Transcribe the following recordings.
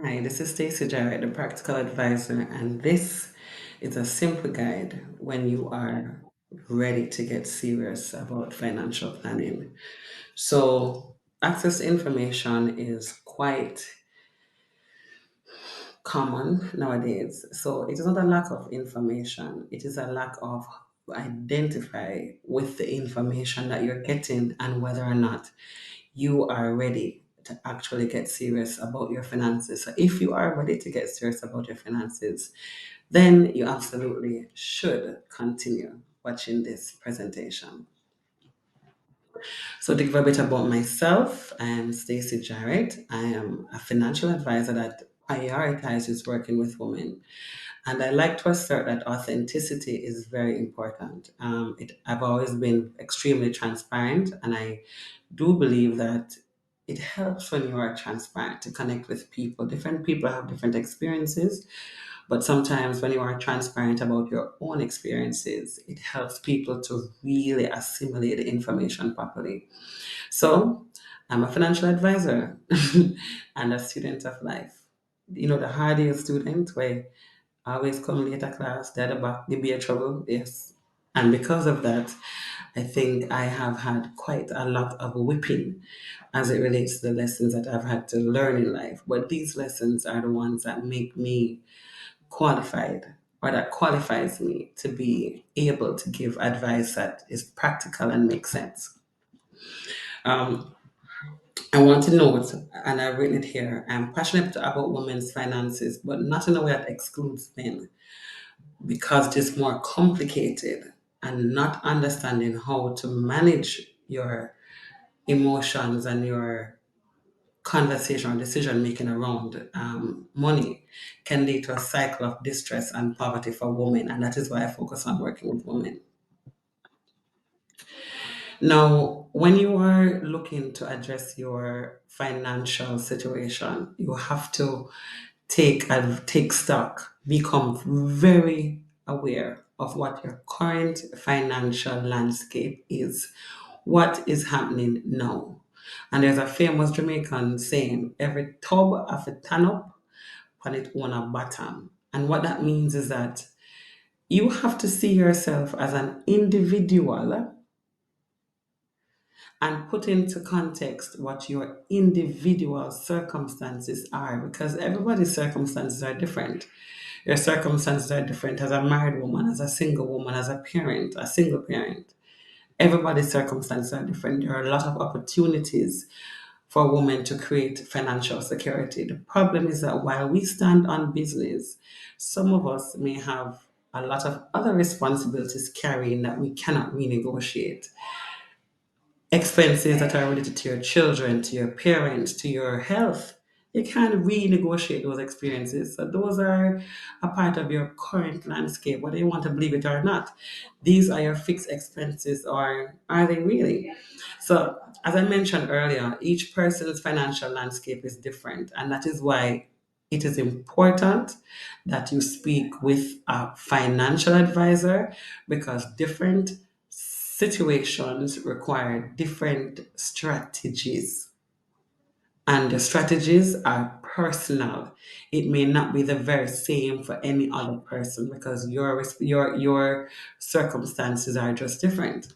Hi, this is Stacey Jarrett, the practical advisor, and this is a simple guide when you are ready to get serious about financial planning. So, access to information is quite common nowadays. So, it is not a lack of information, it is a lack of identify with the information that you're getting and whether or not you are ready to actually get serious about your finances. So if you are ready to get serious about your finances, then you absolutely should continue watching this presentation. So to give a bit about myself, I am Stacey Jarrett. I am a financial advisor that prioritizes working with women. And I like to assert that authenticity is very important. I've always been extremely transparent, and I do believe that it helps when you are transparent to connect with people. Different people have different experiences, but sometimes when you are transparent about your own experiences, it helps people to really assimilate the information properly. So, I'm a financial advisor and a student of life. You know, the hard year student where I always come late to class, they're the back, give me a trouble, yes. And because of that, I think I have had quite a lot of whipping as it relates to the lessons that I've had to learn in life. But these lessons are the ones that make me qualified or that qualifies me to be able to give advice that is practical and makes sense. Um, I want to note, and I've written it here, I'm passionate about women's finances, but not in a way that excludes men because it is more complicated and not understanding how to manage your emotions and your conversation or decision making around money can lead to a cycle of distress and poverty for women. And that is why I focus on working with women. Now, when you are looking to address your financial situation, you have to take stock, become very aware of what your current financial landscape is, what is happening now. And there's a famous Jamaican saying, every tub have a turn up and it on a bottom. And what that means is that you have to see yourself as an individual and put into context what your individual circumstances are because everybody's circumstances are different. Your circumstances are different as a married woman, as a single woman, as a parent, a single parent. Everybody's circumstances are different. There are a lot of opportunities for women to create financial security. The problem is that while we stand on business, some of us may have a lot of other responsibilities carrying that we cannot renegotiate expenses that are related to your children, to your parents, to your health. You can't renegotiate those experiences. So those are a part of your current landscape, whether you want to believe it or not. These are your fixed expenses, or are they really? So, as I mentioned earlier, each person's financial landscape is different, and that is why it is important that you speak with a financial advisor because different situations require different strategies, and the strategies are personal. It may not be the very same for any other person because your circumstances are just different.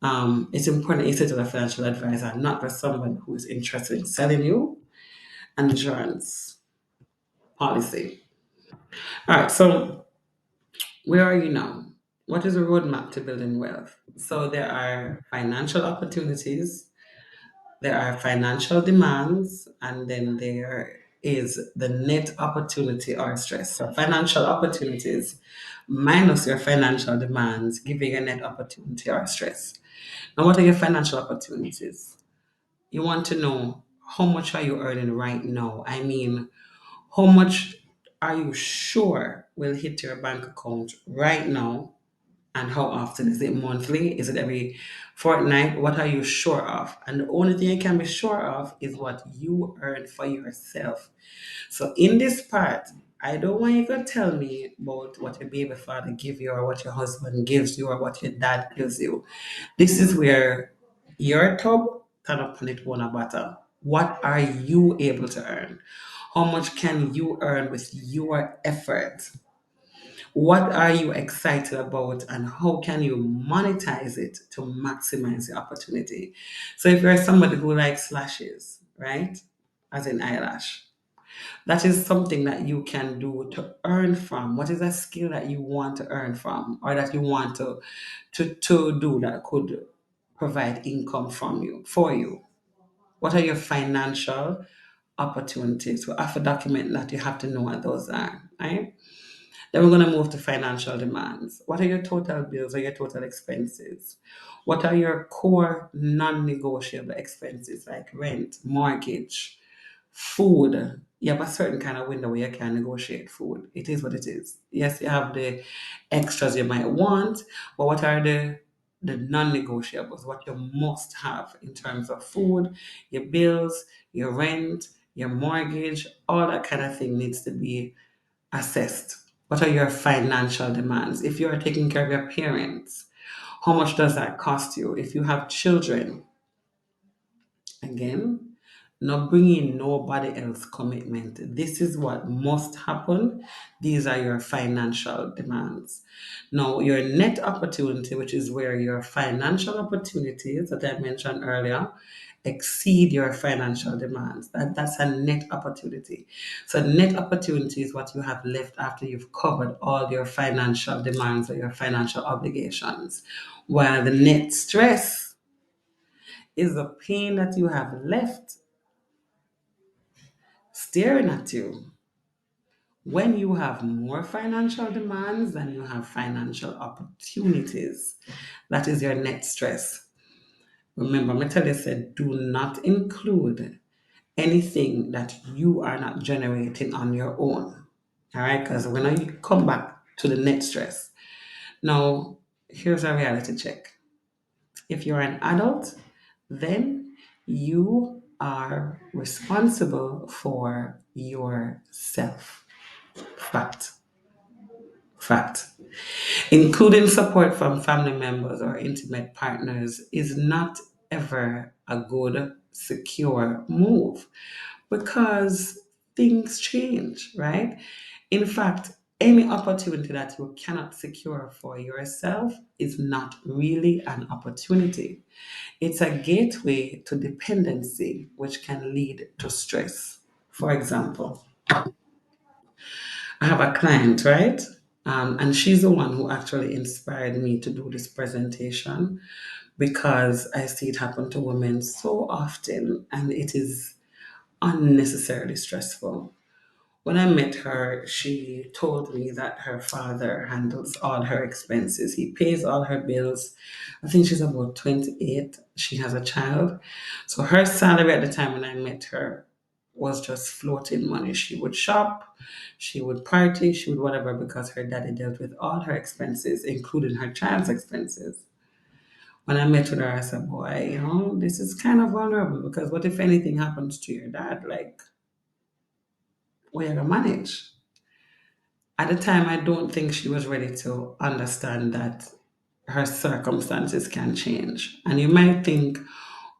It's important that you say to the financial advisor, not for someone who is interested in selling you an insurance policy. All right, so where are you now? What is a roadmap to building wealth? So there are financial opportunities, there are financial demands, and then there is the net opportunity or stress. So financial opportunities minus your financial demands give you a net opportunity or stress. Now, what are your financial opportunities? You want to know how much are you earning right now? I mean, how much are you sure will hit your bank account right now, and how often? Is it monthly? Is it every fortnight? What are you sure of? And the only thing you can be sure of is what you earn for yourself. So in this part, I don't want you to tell me about what your baby father give you or what your husband gives you or what your dad gives you. This is where your tub turn up on it one a bottom. What are you able to earn? How much can you earn with your effort? What are you excited about, and how can you monetize it to maximize the opportunity? So, if you're somebody who likes lashes, right, as in eyelash, that is something that you can do to earn from. What is a skill that you want to earn from, or that you want to do that could provide income from you for you? What are your financial opportunities? We have to document that. You have to know what those are, right? Then we're going to move to financial demands. What are your total bills or your total expenses? What are your core non negotiable expenses like rent, mortgage, food? You have a certain kind of window where you can negotiate food. It is what it is. Yes, you have the extras you might want, but what are the non-negotiables, what you must have in terms of food, your bills, your rent, your mortgage, all that kind of thing needs to be assessed. What are your financial demands? If you are taking care of your parents, how much does that cost you? If you have children, again, not bringing nobody else commitment. This is what must happen. These are your financial demands. Now, your net opportunity, which is where your financial opportunities that I mentioned earlier exceed your financial demands. That's a net opportunity. So, net opportunity is what you have left after you've covered all your financial demands or your financial obligations. While the net stress is the pain that you have left staring at you when you have more financial demands than you have financial opportunities. That is your net stress. Remember, me tell you, said, do not include anything that you are not generating on your own. All right, because when you come back to the net stress. Now, here's a reality check. If you're an adult, then you are responsible for yourself. Fact. Fact. Including support from family members or intimate partners is not ever a good, secure move because things change, right? In fact, any opportunity that you cannot secure for yourself is not really an opportunity. It's a gateway to dependency, which can lead to stress. For example, I have a client, right? And she's the one who actually inspired me to do this presentation because I see it happen to women so often and it is unnecessarily stressful. When I met her, she told me that her father handles all her expenses. He pays all her bills. I think she's about 28. She has a child. So her salary at the time when I met her was just floating money. She would shop, she would party, she would whatever because her daddy dealt with all her expenses, including her child's expenses. When I met with her, I said, boy, this is kind of vulnerable because what if anything happens to your dad? Like, what are you gonna manage? At the time, I don't think she was ready to understand that her circumstances can change. And you might think,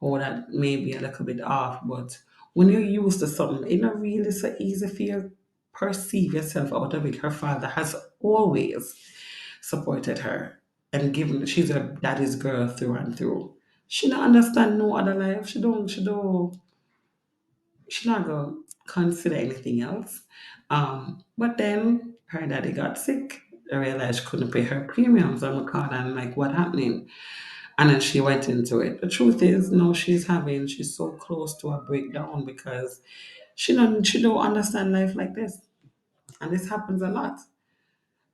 oh, that may be a little bit off, but when you're used to something, it's not really so easy for you to perceive yourself out of it. Her father has always supported her and given she's her daddy's girl through and through. She don't understand no other life. She not gonna consider anything else. But then her daddy got sick. I realized she couldn't pay her premiums on the card and like what happening? And then she went into it. The truth is, no, she's so close to a breakdown because she don't understand life like this. And this happens a lot,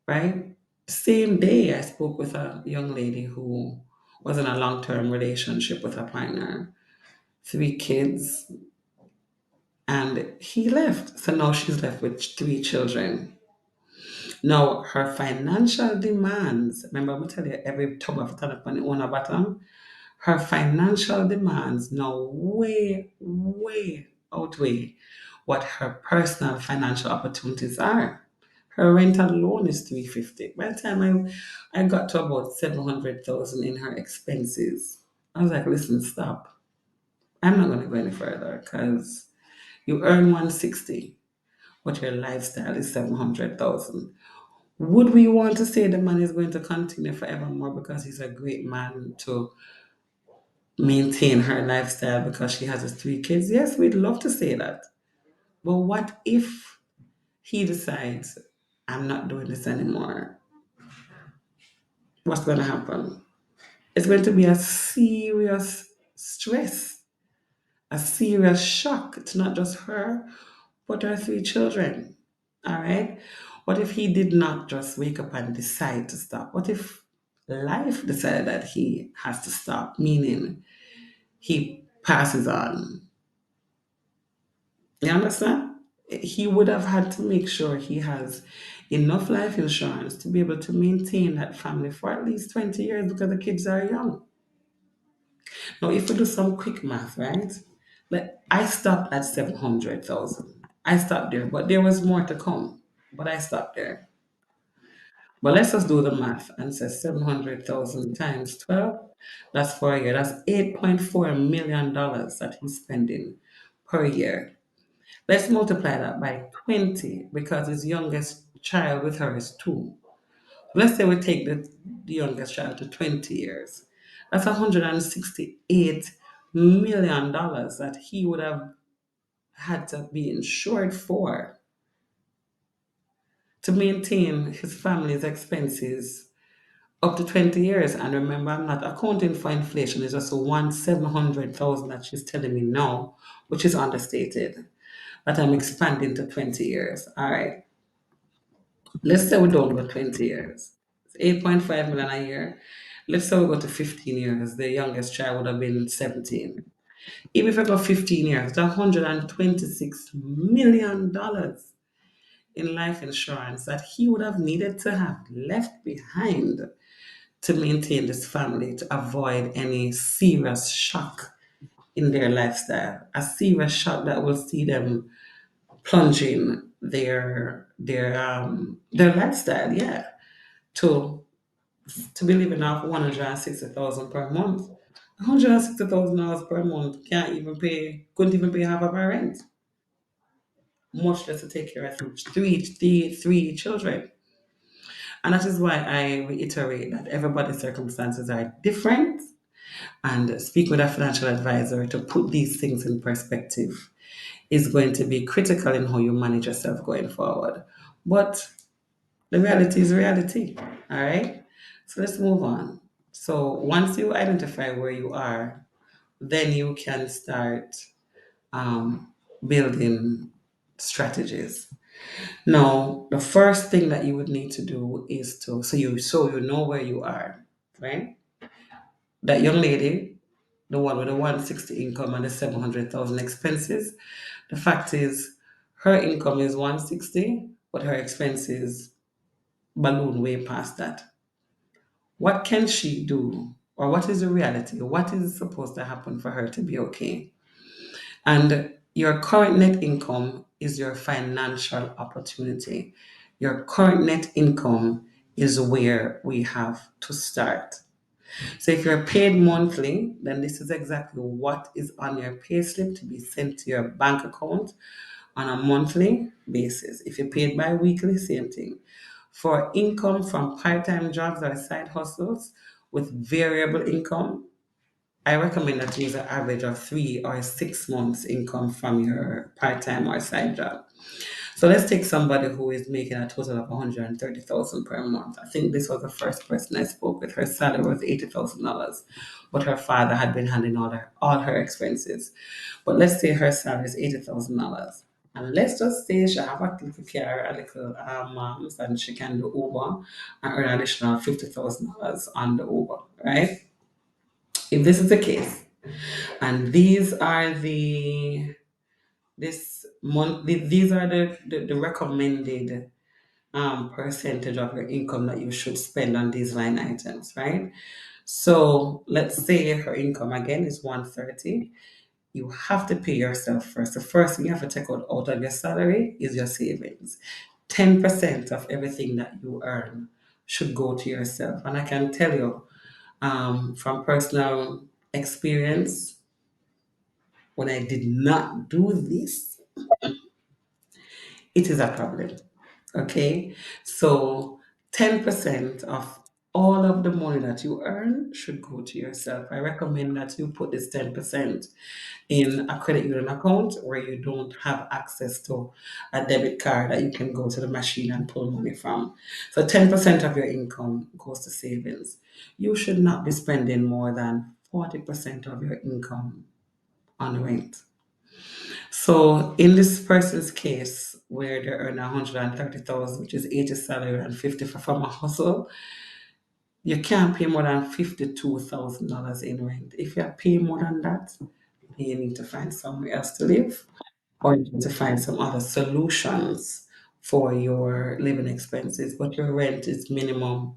right? Same day I spoke with a young lady who was in a long-term relationship with a partner, 3 kids, and he left. So now she's left with 3 children. Now her financial demands, remember I tell you every tub of turn up on the owner bottom. Her financial demands now way outweigh what her personal financial opportunities are. Her rent alone is 350. By the time I got to about 700,000 in her expenses, I was like, listen, stop. I'm not gonna go any further because you earn 160. but your lifestyle is 700,000. Would we want to say the man is going to continue forevermore because he's a great man to maintain her lifestyle because she has his three kids? Yes, we'd love to say that. But what if he decides, I'm not doing this anymore? What's going to happen? It's going to be a serious stress, a serious shock to not just her, but her three children. All right? What if he did not just wake up and decide to stop? What if life decided that he has to stop, meaning he passes on? You understand? He would have had to make sure he has enough life insurance to be able to maintain that family for at least 20 years because the kids are young. Now, if we do some quick math, right? Like I stopped at 700,000. I stopped there, but there was more to come. But I stopped there. But let's just do the math and say 700,000 times 12. That's for a year. That's $8.4 million that he's spending per year. Let's multiply that by 20 because his youngest child with her is two. Let's say we take the youngest child to 20 years. That's $168 million that he would have had to be insured for to maintain his family's expenses up to 20 years. And remember, I'm not accounting for inflation. It's just 1,700,000 that she's telling me now, which is understated, that I'm expanding to 20 years. All right. Let's say we don't go 20 years. It's 8.5 million a year. Let's say we go to 15 years. The youngest child would have been 17. Even if I go 15 years, that's $126 million in life insurance that he would have needed to have left behind to maintain this family to avoid any serious shock in their lifestyle. A serious shock that will see them plunging their lifestyle, yeah, to be living off 160,000 per month. $160,000 per month couldn't even pay half of our rent, much less to take care of three children. And that is why I reiterate that everybody's circumstances are different and speak with a financial advisor to put these things in perspective is going to be critical in how you manage yourself going forward. But the reality is reality. All right. So let's move on. So once you identify where you are, then you can start um, building strategies. Now, the first thing that you would need to do is to so you know where you are, right? That young lady, the one with the 160 income and the 700,000 expenses, the fact is her income is 160, but her expenses balloon way past that. What can she do? Or what is the reality? What is supposed to happen for her to be okay? And your current net income is your financial opportunity. Your current net income is where we have to start. So if you're paid monthly, then this is exactly what is on your payslip to be sent to your bank account on a monthly basis. If you're paid bi-weekly, same thing. For income from part-time jobs or side hustles with variable income, I recommend that you use an average of 3 or 6 months income from your part-time or side job. So let's take somebody who is making a total of 130,000 per month. I think this was the first person I spoke with. Her salary was $80,000, but her father had been handling all her expenses. But let's say her salary is $80,000. And let's just say she have a little car, a little moms, and she can do Uber and earn additional $50,000 on the Uber, right? If this is the case, and these are the recommended percentage of your income that you should spend on these line items, right? So let's say her income again is 130. You have to pay yourself first. The first thing you have to take out of your salary is your savings. 10% of everything that you earn should go to yourself. And I can tell you from personal experience, when I did not do this, it is a problem. Okay? So 10% of all of the money that you earn should go to yourself. I recommend that you put this 10% in a credit union account where you don't have access to a debit card that you can go to the machine and pull money from. So 10% of your income goes to savings. You should not be spending more than 40% of your income on rent. So in this person's case, where they earn 130,000, which is 80 salary and 50 from a hustle, you can't pay more than $52,000 in rent. If you're paying more than that, you need to find somewhere else to live, or you need to find some other solutions for your living expenses. But your rent is minimum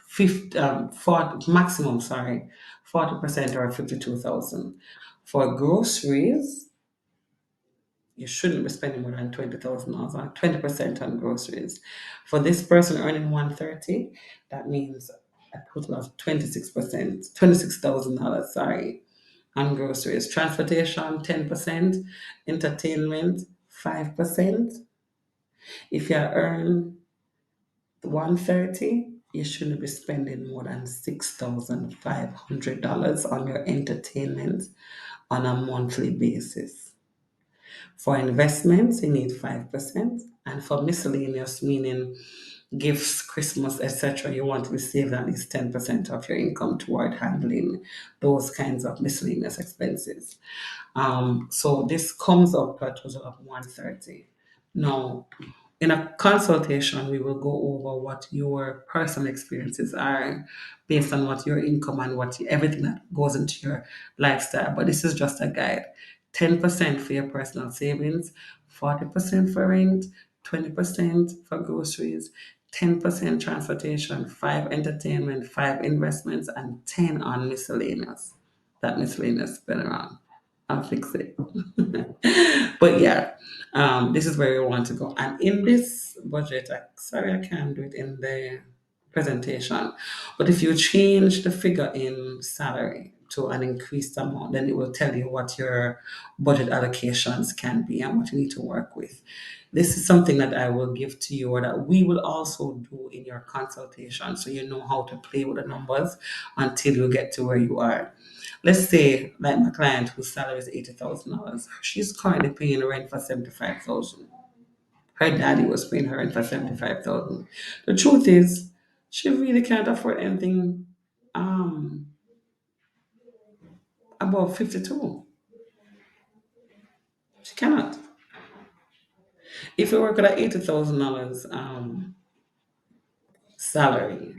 50, 40, maximum, sorry, 40% or 52,000. For groceries, you shouldn't be spending more than $20,000 on 20% on groceries. For this person earning 130, that means a total of 26%, $26,000, sorry, on groceries. Transportation, 10%, entertainment, 5%. If you earn 130, you shouldn't be spending more than $6,500 on your entertainment on a monthly basis. For investments, you need 5%. And for miscellaneous, meaning gifts, Christmas, etc., you want to be saving at least 10% of your income toward handling those kinds of miscellaneous expenses. So this comes up to a total of 130. Now, in a consultation, we will go over what your personal experiences are based on what your income and what everything that goes into your lifestyle. But this is just a guide. 10% for your personal savings, 40% for rent, 20% for groceries, 10% transportation, 5 entertainment, 5 investments, and 10 on miscellaneous. That miscellaneous been around. I'll fix it. But yeah, this is where we want to go. And in this budget, sorry, I can't do it in the presentation, but if you change the figure in salary to an increased amount, then it will tell you what your budget allocations can be and what you need to work with. This is something that I will give to you or that we will also do in your consultation so you know how to play with the numbers until you get to where you are. Let's say, like my client whose salary is $80,000, she's currently paying rent for 75,000. Her daddy was paying her rent for 75,000. The truth is, she really can't afford anything um above 52. She cannot. If you work at an $80,000 salary,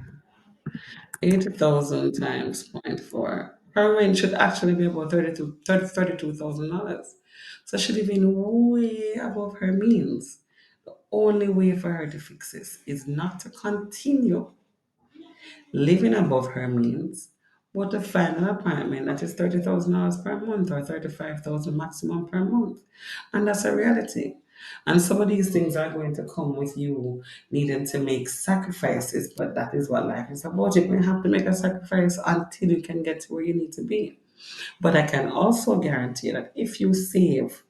80,000 times point four. Her rent should actually be about $32,000. So she's living way above her means. The only way for her to fix this is not to continue living above her means, but to find an apartment that is $30,000 per month or 35,000 maximum per month. And that's a reality. And some of these things are going to come with you needing to make sacrifices, but that is what life is about. You're going to have to make a sacrifice until you can get to where you need to be. But I can also guarantee that if you save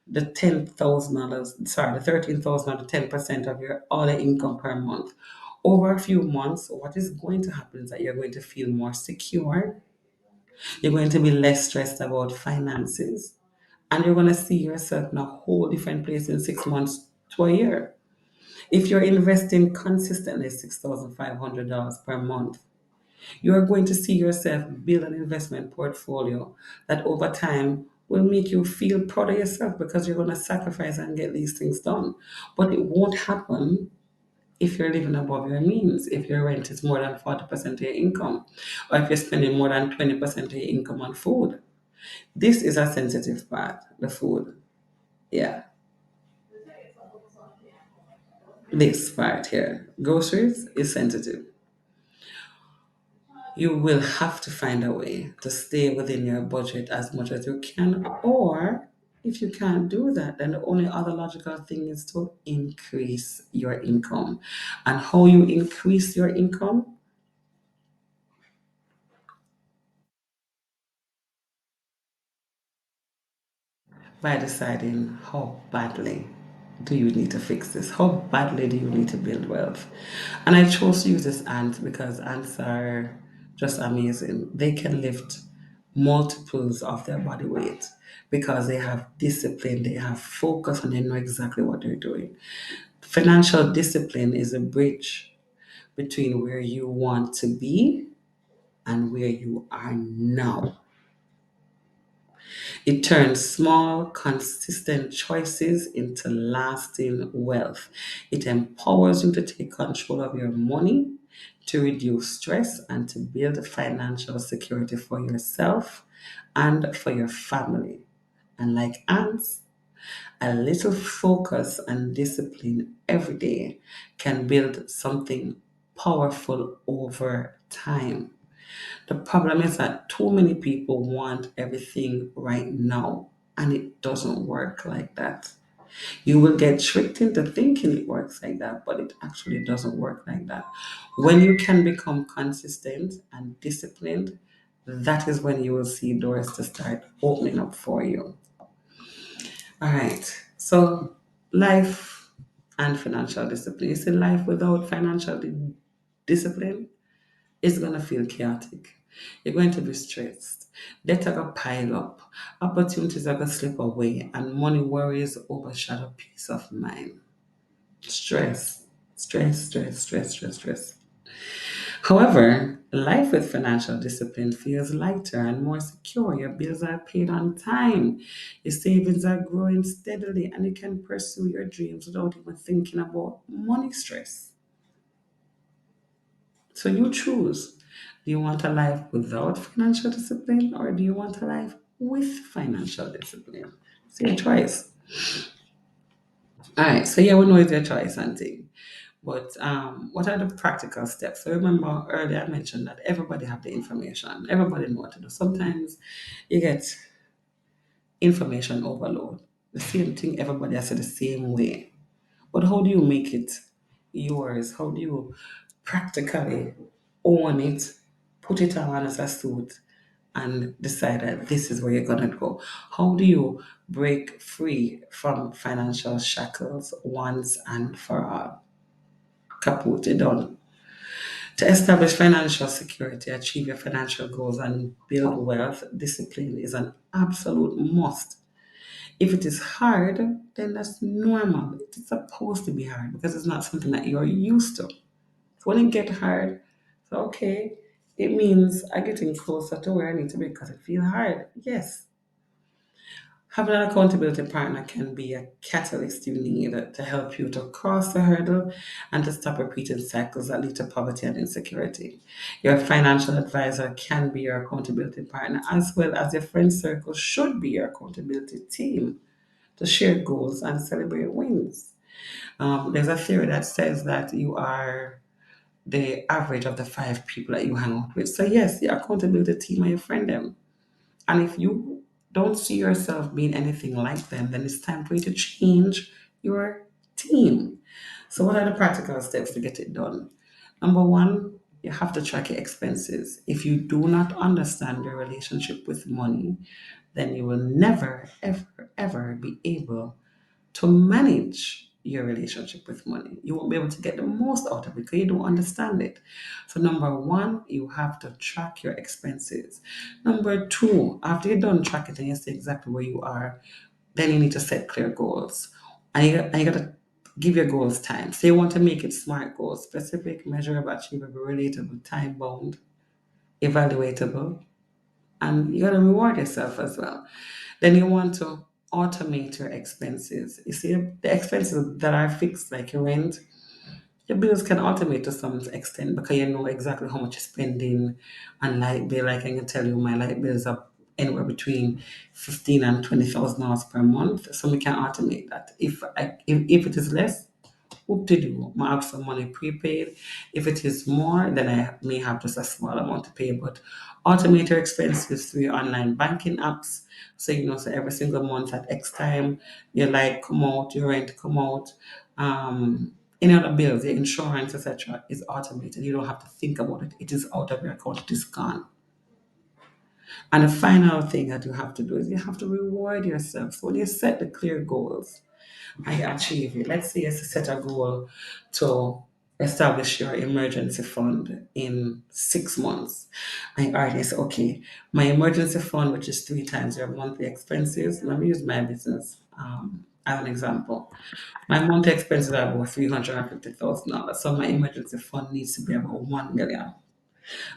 the $10,000, sorry, the 13,000 or the 10% of your other income per month, over a few months, what is going to happen is that you're going to feel more secure. You're going to be less stressed about finances. And you're going to see yourself in a whole different place in 6 months to a year. If you're investing consistently $6,500 per month, you are going to see yourself build an investment portfolio that over time will make you feel proud of yourself because you're going to sacrifice and get these things done. But it won't happen if you're living above your means, if your rent is more than 40% of your income, or if you're spending more than 20% of your income on food. This is a sensitive part, the food. Yeah, this part here. Groceries is sensitive. You will have to find a way to stay within your budget as much as you can. Or if you can't do that, then the only other logical thing is to increase your income. And how you increase your income? By deciding how badly. do you need to fix this? How badly do you need to build wealth? And I chose to use this ant because ants are just amazing. They can lift multiples of their body weight because they have discipline, they have focus, and they know exactly what they're doing. Financial discipline is a bridge between where you want to be and where you are now. It turns small, consistent choices into lasting wealth. It empowers you to take control of your money, to reduce stress, and to build financial security for yourself and for your family. And like ants, a little focus and discipline every day can build something powerful over time. The problem is that too many people want everything right now, and it doesn't work like that. You will get tricked into thinking it works like that, but it actually doesn't work like that. When you can become consistent and disciplined, that is when you will see doors to start opening up for you. All right. So, life and financial discipline. You see, life without financial discipline is going to feel chaotic. You're going to be stressed. Debt are going to pile up. Opportunities are going to slip away. And money worries overshadow peace of mind. Stress, stress, stress, stress, stress, stress. However, life with financial discipline feels lighter and more secure. Your bills are paid on time, your savings are growing steadily, and you can pursue your dreams without even thinking about money stress. So you choose. Do you want a life without financial discipline or do you want a life with financial discipline? It's your choice. All right, so yeah, we know it's your choice and thing. But what are the practical steps? So remember earlier I mentioned that everybody have the information. Everybody know what to do. Sometimes you get information overload. The same thing everybody has said the same way. But how do you make it yours? How do you practically own it, put it on as a suit, and decide that this is where you're going to go? How do you break free from financial shackles once and for all? Kaput, it done. To establish financial security, achieve your financial goals, and build wealth, discipline is an absolute must. If it is hard, then that's normal. It's supposed to be hard because it's not something that you're used to. So when it get hard, so okay, it means I'm getting closer to where I need to be because it feels hard. Yes. Having an accountability partner can be a catalyst you need to help you to cross the hurdle and to stop repeating cycles that lead to poverty and insecurity. Your financial advisor can be your accountability partner as well as your friend circle should be your accountability team to share goals and celebrate wins. There's a theory that says that you are the average of the five people that you hang out with. So yes, your accountability team are your friend them. And if you don't see yourself being anything like them, then it's time for you to change your team. So what are the practical steps to get it done? Number one, you have to track your expenses. If you do not understand your relationship with money, then you will never, ever, ever be able to manage your relationship with money. You won't be able to get the most out of it because you don't understand it. So, number one, you have to track your expenses. Number two, after you're done tracking and you see exactly where you are, then you need to set clear goals. And you got to give your goals time. So, you want to make it SMART goals: specific, measurable, achievable, relatable, time bound, evaluatable, and you got to reward yourself as well. Then you want to automate your expenses. You see, the expenses that are fixed, like your rent, your bills can automate to some extent because you know exactly how much you're spending on light bill. Like I can tell you, my light bills are anywhere between 15 and 20,000 dollars per month. So we can automate that. If it is less, what to do? I have some money prepaid. If it is more, then I may have just a small amount to pay. But automate your expenses through your online banking apps. So you know, so every single month at X time, your light come out, your rent come out, any other bills, your insurance, etc., is automated. You don't have to think about it. It is out of your account. It is gone. And the final thing that you have to do is you have to reward yourself. So when you set the clear goals, I achieve it. Let's say you set a goal to establish your emergency fund in 6 months. I already say, okay, my emergency fund, which is three times your monthly expenses. Let me use my business as an example. My monthly expenses are about $350,000. So my emergency fund needs to be about 1 million.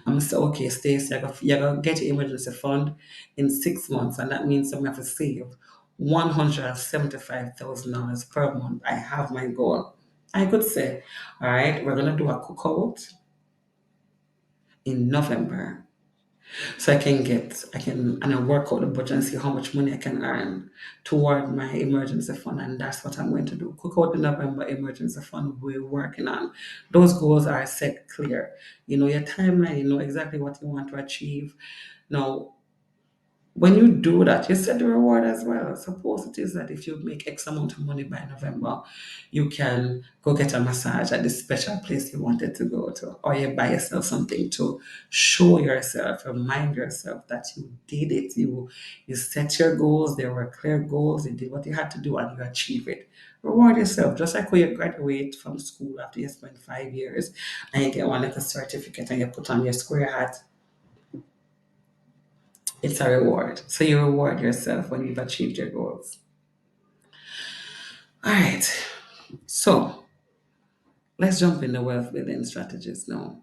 I'm gonna say, okay, Stacey, you're gonna get your emergency fund in 6 months, and that means I'm gonna have to save $175,000 per month. I have my goal. I could say, all right, we're gonna do a cookout in November. So and I work out the budget and see how much money I can earn toward my emergency fund. And that's what I'm going to do. Cook out the November emergency fund we're working on. Those goals are set clear. You know your timeline, you know exactly what you want to achieve. Now, when you do that, you set the reward as well. Suppose it is that if you make X amount of money by November, you can go get a massage at this special place you wanted to go to, or you buy yourself something to show yourself, remind yourself that you did it. You set your goals, there were clear goals, you did what you had to do, and you achieve it. Reward yourself, just like when you graduate from school after you spend 5 years and you get one little certificate and you put on your square hat. It's a reward. So you reward yourself when you've achieved your goals. All right. So let's jump into wealth building strategies now.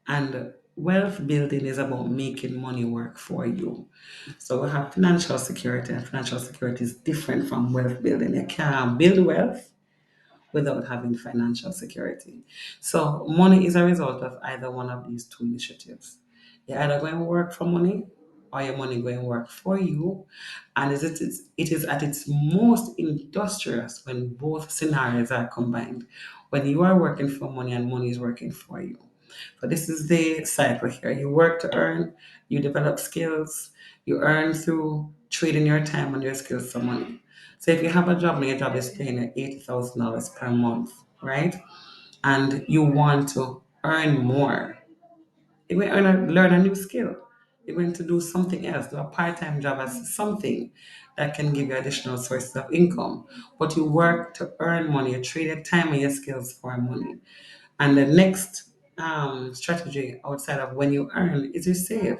And wealth building is about making money work for you. So we have financial security, and financial security is different from wealth building. You can't build wealth without having financial security. So money is a result of either one of these two initiatives. You're either going to work for money or your money going to work for you. And it is at its most industrious when both scenarios are combined. When you are working for money and money is working for you. So this is the cycle here. You work to earn, you develop skills, you earn through trading your time and your skills for money. So if you have a job and your job is paying you $80,000 per month, right? And you want to earn more, you're going to learn a new skill. You're going to do something else, do a part-time job as something that can give you additional sources of income. But you work to earn money. You trade your time and your skills for money. And the next strategy outside of when you earn is you save.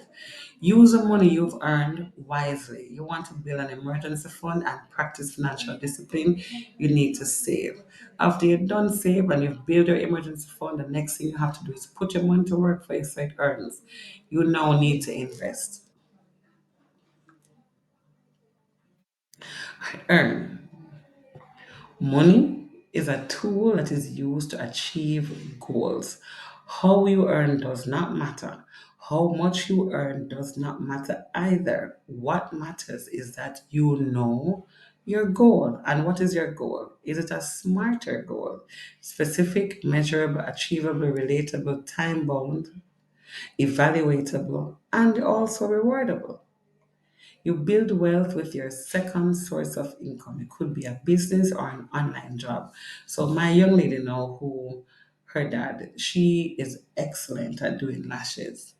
Use the money you've earned wisely. You want to build an emergency fund and practice financial discipline, you need to save. After you're done save and you've built your emergency fund, the next thing you have to do is put your money to work for you so it earns. You now need to invest. Earn. Money is a tool that is used to achieve goals. How you earn does not matter. How much you earn does not matter either. What matters is that you know your goal. And what is your goal? Is it a smarter goal? Specific, measurable, achievable, relatable, time bound, evaluatable, and also rewardable. You build wealth with your second source of income. It could be a business or an online job. So my young lady now who her dad, she is excellent at doing lashes.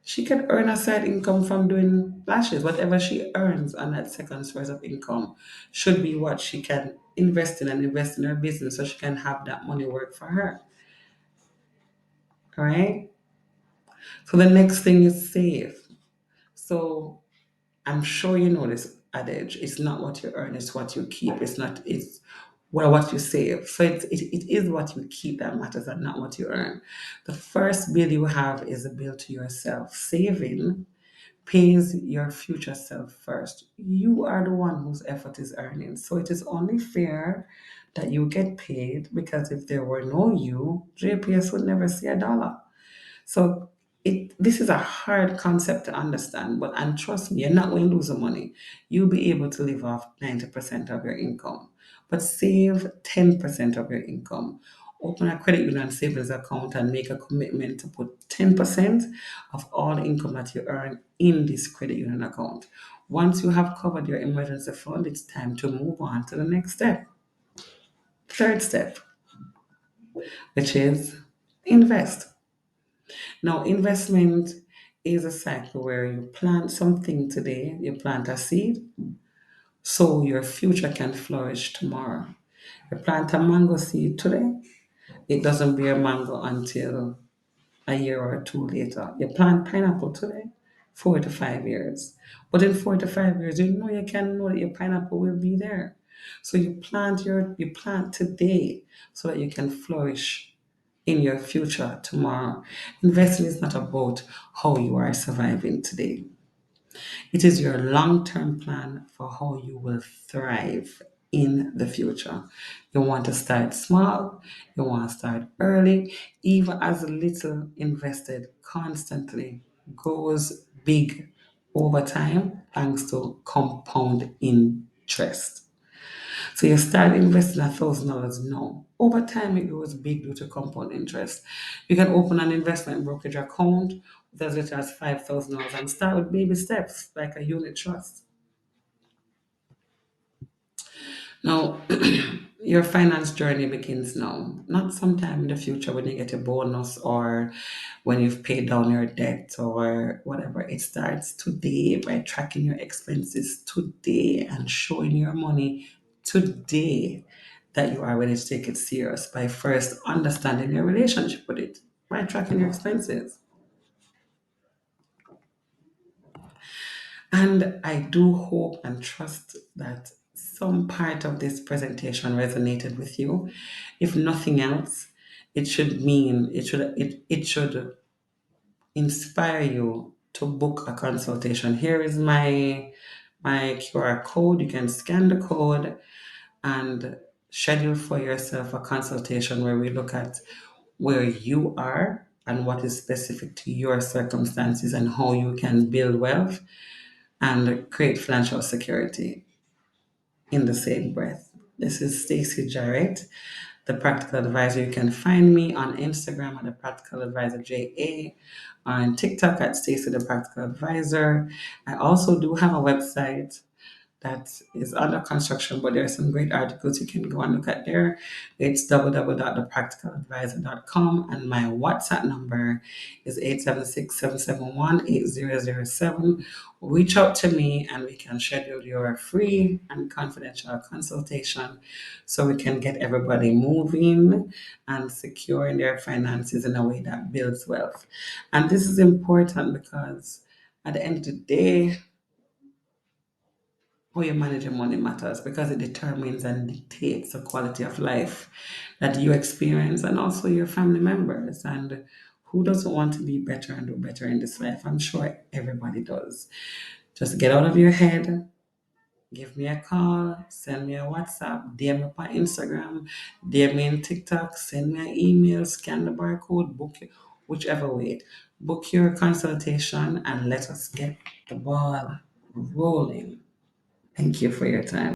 She can earn a side income from doing lashes. Whatever she earns on that second source of income should be what she can invest in and invest in her business so she can have that money work for her. All right. So the next thing is save. So I'm sure you know this adage. It's not what you earn, it's what you keep. It's what you save. So it is what you keep that matters and not what you earn. The first bill you have is a bill to yourself. Saving pays your future self first. You are the one whose effort is earning. So it is only fair that you get paid because if there were no you, JPS would never see a dollar. So this is a hard concept to understand, but and trust me, you're not going to lose the money. You'll be able to live off 90% of your income, but save 10% of your income. Open a credit union savings account and make a commitment to put 10% of all the income that you earn in this credit union account. Once you have covered your emergency fund, it's time to move on to the next step. Third step, which is invest. Now, investment is a cycle where you plant something today, you plant a seed, so your future can flourish tomorrow. You plant a mango seed today, it doesn't bear mango until a year or two later. You plant pineapple today, 4 to 5 years. But in 4 to 5 years, you know you can know that your pineapple will be there. So you plant today so that you can flourish in your future tomorrow. Investing is not about how you are surviving today. It is your long term plan for how you will thrive in the future. You want to start small, you want to start early, even as little invested constantly goes big over time thanks to compound interest. So you start investing $1,000 now. Over time, it grows big due to compound interest. You can open an investment brokerage account with as little as $5,000 and start with baby steps like a unit trust. Now, your finance journey begins now, not sometime in the future when you get a bonus or when you've paid down your debt or whatever. It starts today by tracking your expenses today and showing your money today that you are ready to take it serious by first understanding your relationship with it by tracking your expenses. And I do hope and trust that some part of this presentation resonated with you. If nothing else, it should inspire you to book a consultation. Here is my QR code. You can scan the code and schedule for yourself a consultation where we look at where you are and what is specific to your circumstances and how you can build wealth and create financial security in the same breath. This is Stacey Jarrett, the Practical Advisor. You can find me on Instagram at the Practical Advisor JA, on TikTok at Stacey the Practical Advisor. I also do have a website that is under construction, but there are some great articles you can go and look at there. It's www.thepracticaladvisor.com, and my WhatsApp number is 876-771-8007. Reach out to me and we can schedule your free and confidential consultation so we can get everybody moving and securing their finances in a way that builds wealth. And this is important because at the end of the day, how you manage your money matters because it determines and dictates the quality of life that you experience and also your family members. And who doesn't want to be better and do better in this life? I'm sure everybody does. Just get out of your head, give me a call, send me a WhatsApp, DM me on Instagram, DM me on TikTok, send me an email, scan the barcode, book it, whichever way. Book your consultation and let us get the ball rolling. Thank you for your time.